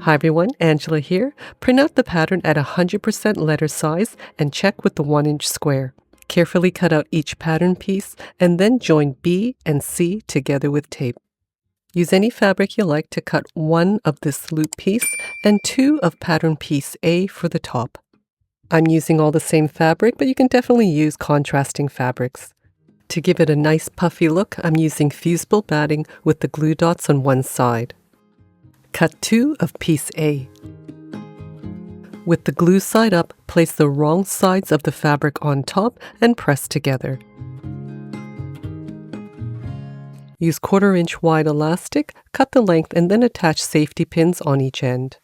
Hi everyone, Angela here. Print out the pattern at 100% letter size and check with the 1-inch square. Carefully cut out each pattern piece and then join B and C together with tape. Use any fabric you like to cut one of this loop piece and 2 of pattern piece A for the top. I'm using all the same fabric, but you can definitely use contrasting fabrics. To give it a nice puffy look, I'm using Fusible batting with the glue dots on one side. Cut 2 of piece A. With the glue side up, place the wrong sides of the fabric on top and press together. Use 1/4 inch wide elastic, cut the length and then attach safety pins on each end.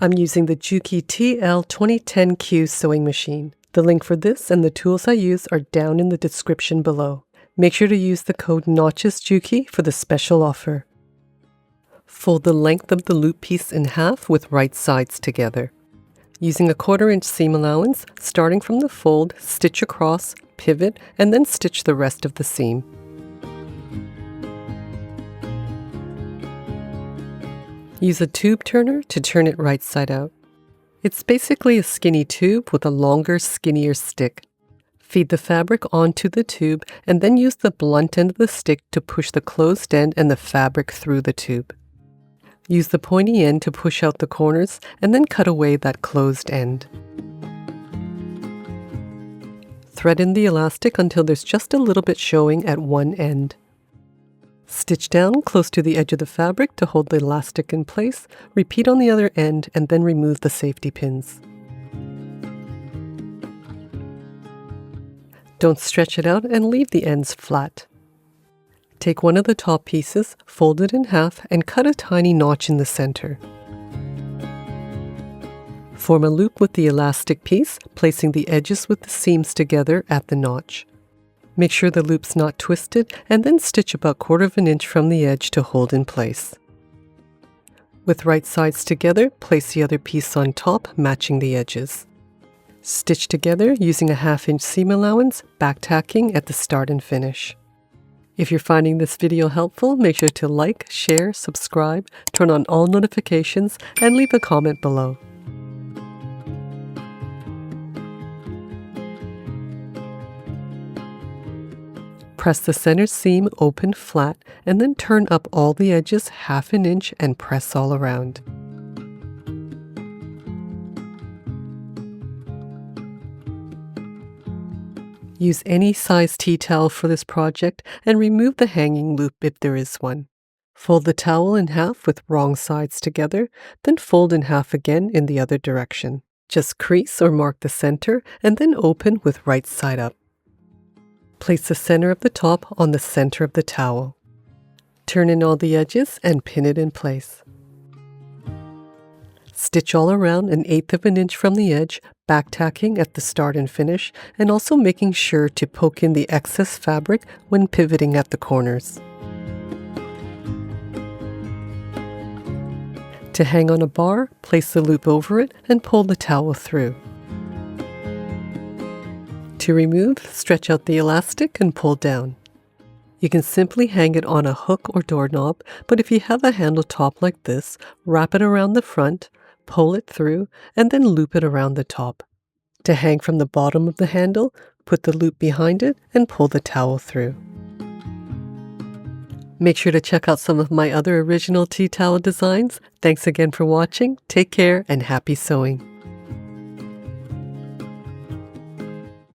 I'm using the Juki TL-2010Q sewing machine. The link for this and the tools I use are down in the description below. Make sure to use the code NOTCHESJUKI for the special offer. Fold the length of the loop piece in half with right sides together. Using a 1/4 inch seam allowance, starting from the fold, stitch across, pivot, and then stitch the rest of the seam. Use a tube turner to turn it right side out. It's basically a skinny tube with a longer, skinnier stick. Feed the fabric onto the tube and then use the blunt end of the stick to push the closed end and the fabric through the tube. Use the pointy end to push out the corners and then cut away that closed end. Thread in the elastic until there's just a little bit showing at one end. Stitch down close to the edge of the fabric to hold the elastic in place, repeat on the other end, and then remove the safety pins. Don't stretch it out and leave the ends flat. Take one of the top pieces, fold it in half, and cut a tiny notch in the center. Form a loop with the elastic piece, placing the edges with the seams together at the notch. Make sure the loop's not twisted, and then stitch about 1/4 inch from the edge to hold in place. With right sides together, place the other piece on top, matching the edges. Stitch together using a 1/2 inch seam allowance, back tacking at the start and finish. If you're finding this video helpful, make sure to like, share, subscribe, turn on all notifications, and leave a comment below. Press the center seam open flat and then turn up all the edges 1/2 inch and press all around. Use any size tea towel for this project and remove the hanging loop if there is one. Fold the towel in half with wrong sides together, then fold in half again in the other direction. Just crease or mark the center and then open with right side up. Place the center of the top on the center of the towel. Turn in all the edges and pin it in place. Stitch all around 1/8 inch from the edge, back tacking at the start and finish, and also making sure to poke in the excess fabric when pivoting at the corners. To hang on a bar, place the loop over it and pull the towel through. To remove, stretch out the elastic and pull down. You can simply hang it on a hook or doorknob, but if you have a handle top like this, wrap it around the front, pull it through, and then loop it around the top. To hang from the bottom of the handle, put the loop behind it and pull the towel through. Make sure to check out some of my other original tea towel designs. Thanks again for watching. Take care and happy sewing.